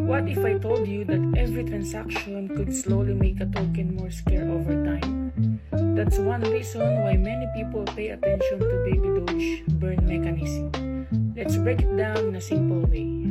What if I told you that every transaction could slowly make a token more scarce over time? That's one reason why many people pay attention to Baby Doge burn mechanism. Let's break it down in a simple way.